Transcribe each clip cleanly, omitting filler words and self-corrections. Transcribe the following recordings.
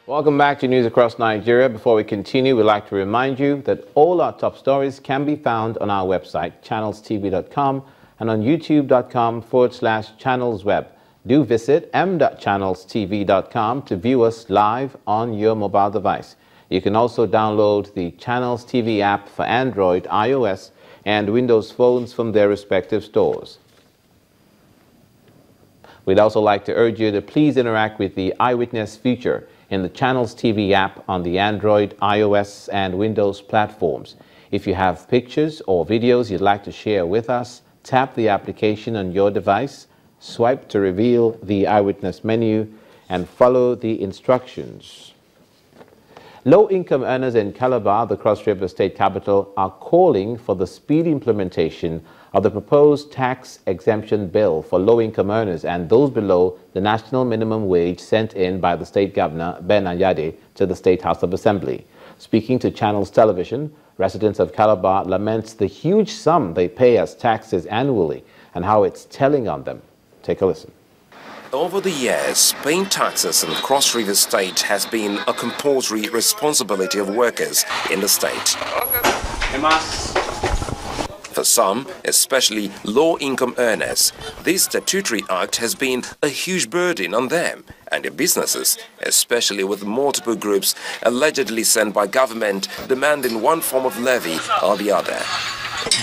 Welcome back to News Across Nigeria. Before we continue, we'd like to remind you that all our top stories can be found on our website, channelstv.com, and on youtube.com/channelsweb. Do visit m.channelstv.com to view us live on your mobile device. You can also download the Channels TV app for Android, iOS, and Windows phones from their respective stores. We'd also like to urge you to please interact with the Eyewitness feature in the Channels TV app on the Android, iOS, and Windows platforms. If you have pictures or videos you'd like to share with us, tap the application on your device, swipe to reveal the Eyewitness menu, and follow the instructions. Low-income earners in Calabar, the Cross River State capital, are calling for the speedy implementation of the proposed tax exemption bill for low-income earners and those below the national minimum wage sent in by the state governor, Ben Anyade, to the State House of Assembly. Speaking to Channels Television, residents of Calabar laments the huge sum they pay as taxes annually and how it's telling on them. Take a listen. Over the years, paying taxes in the Cross River State has been a compulsory responsibility of workers in the state. For some, especially low-income earners, this statutory act has been a huge burden on them and their businesses, especially with multiple groups allegedly sent by government demanding one form of levy or the other.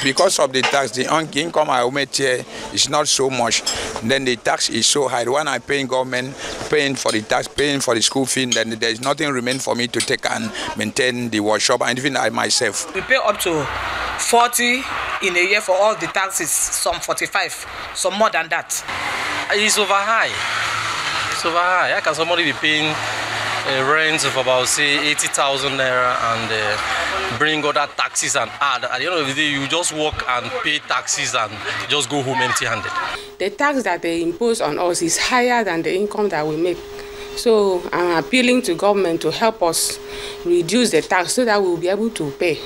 Because of the tax, the income I make here is not so much. Then the tax is so high. When I pay government, paying for the tax, paying for the school fee, then there is nothing remain for me to take and maintain the workshop, and even I myself. We pay up to 40 in a year for all the taxes, some 45, some more than that. It's over high. It's over high. How can somebody be paying a rent of about, say, 80,000 naira and bring other taxes and add? At the end of the day, you just work and pay taxes and just go home empty-handed. The tax that they impose on us is higher than the income that we make. So I'm appealing to government to help us reduce the tax so that we'll be able to pay.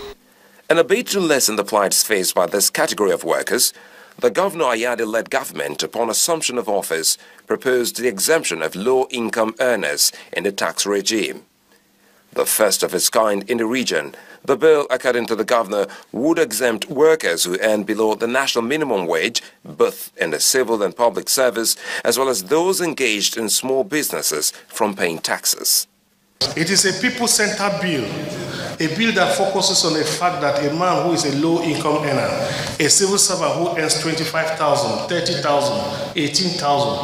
In a bid to lessen the plights faced by this category of workers, the Governor Anyade-led government, upon assumption of office, proposed the exemption of low-income earners in the tax regime. The first of its kind in the region, the bill, according to the governor, would exempt workers who earn below the national minimum wage, both in the civil and public service, as well as those engaged in small businesses from paying taxes. It is a people-centered bill. A bill that focuses on the fact that a man who is a low-income earner, a civil servant who earns 25,000, 30,000, 18,000.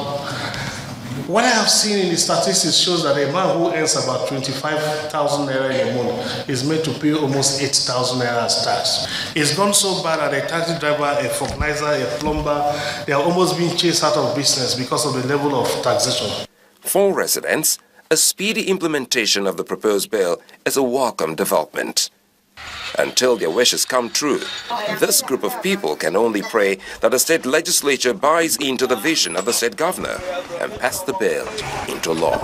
What I have seen in the statistics shows that a man who earns about 25,000 naira in a month is made to pay almost 8,000 naira as tax. It's gone so bad that a taxi driver, a vulcanizer, a plumber, they are almost being chased out of business because of the level of taxation. For residents, a speedy implementation of the proposed bill is a welcome development. Until their wishes come true, this group of people can only pray that the state legislature buys into the vision of the state governor and pass the bill into law.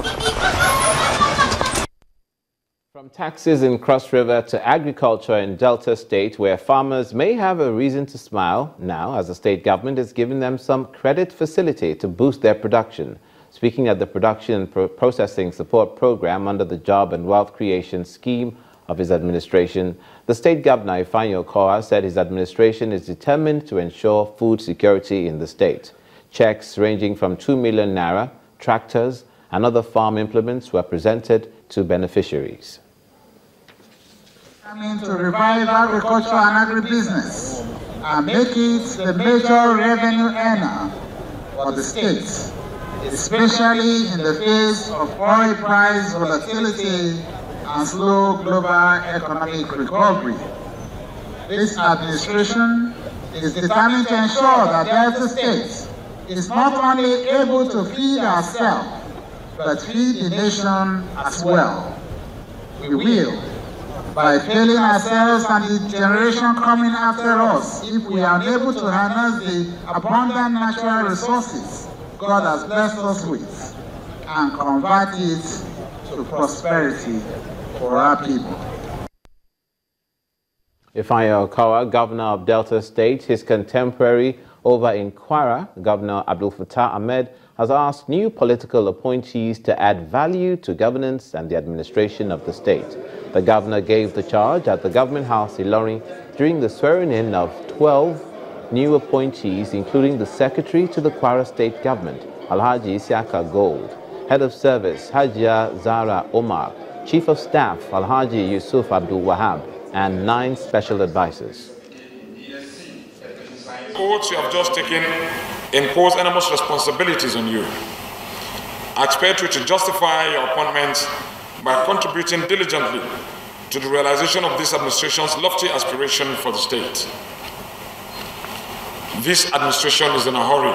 From taxes in Cross River to agriculture in Delta State, where farmers may have a reason to smile now as the state government is giving them some credit facility to boost their production. Speaking at the Production and Processing Support Program under the Job and Wealth Creation Scheme of his administration, the state governor, Okowa, said his administration is determined to ensure food security in the state. Checks ranging from 2 million naira, tractors, and other farm implements were presented to beneficiaries. Coming to revive agriculture and agribusiness and make it the major revenue earner for the state, especially in the face of oil price volatility and slow global economic recovery. This administration is determined to ensure that Delta State is not only able to feed ourselves, but feed the nation as well. We will, by failing ourselves and the generation coming after us, if we are unable to harness the abundant natural resources God has blessed us with and convert it to prosperity for our people. Okowa, governor of Delta State, his contemporary over in Kwara, Governor Abdul Fattah Ahmed, has asked new political appointees to add value to governance and the administration of the state. The governor gave the charge at the Government House Ilorin during the swearing-in of 12 new appointees, including the Secretary to the Kwara State Government, Alhaji Isiaka Gold, Head of Service, Hajia Zara Omar, Chief of Staff, Alhaji Yusuf Abdul Wahab, and 9 special advisors. Oaths you have just taken impose enormous responsibilities on you. I expect you to justify your appointments by contributing diligently to the realization of this administration's lofty aspiration for the state. This administration is in a hurry.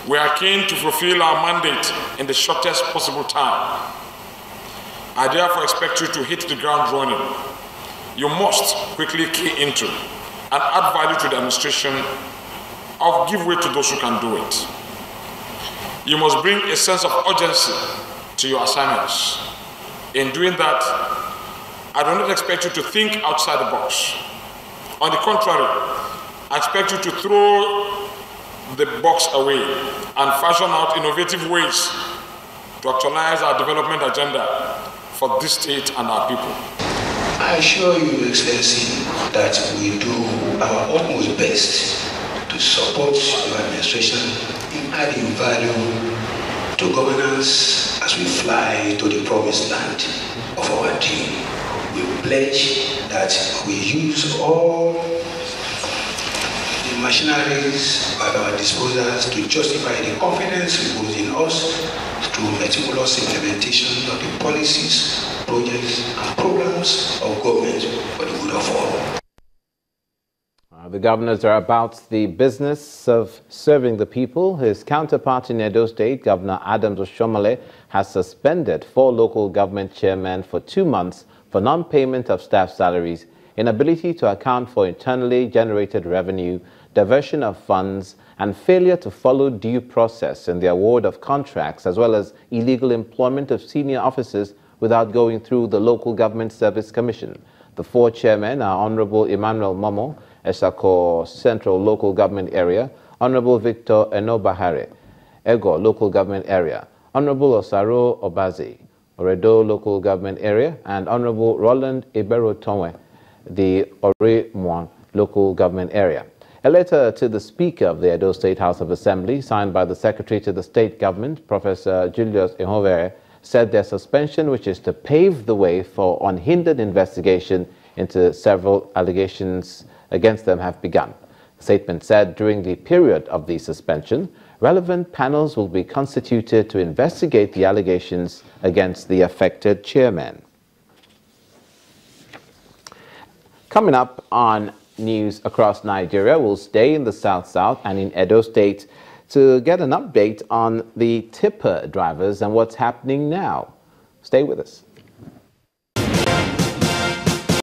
We are keen to fulfill our mandate in the shortest possible time. I therefore expect you to hit the ground running. You must quickly key into and add value to the administration or give way to those who can do it. You must bring a sense of urgency to your assignments. In doing that, I do not expect you to think outside the box. On the contrary, I expect you to throw the box away and fashion out innovative ways to actualize our development agenda for this state and our people. I assure you, Your Excellency, that we do our utmost best to support your administration in adding value to governance as we fly to the promised land of our team. We pledge that we use all the machineries at our disposal to justify the confidence reposed in us through meticulous implementation of the policies, projects, and programs of government for the good of all. The governors are about the business of serving the people. His counterpart in Edo State, Governor Adams Oshomole, has suspended 4 local government chairmen for 2 months for non-payment of staff salaries, inability to account for internally generated revenue, diversion of funds, and failure to follow due process in the award of contracts, as well as illegal employment of senior officers without going through the Local Government Service Commission. The 4 chairmen are Honorable Emmanuel Momo, Esako Central Local Government Area, Honorable Victor Enobahare, Ego Local Government Area, Honorable Osaro Obazi, Oredo Local Government Area, and Honorable Roland Ibero Tonwe, the Ore Mwan Local Government Area. A letter to the Speaker of the Edo State House of Assembly, signed by the Secretary to the State Government, Professor Julius Ehovere, said their suspension, which is to pave the way for unhindered investigation into several allegations against them, have begun. The statement said during the period of the suspension, relevant panels will be constituted to investigate the allegations against the affected chairmen. Coming up on news across Nigeria, we'll stay in the South and in Edo State to get an update on the tipper drivers and what's happening now. Stay with us.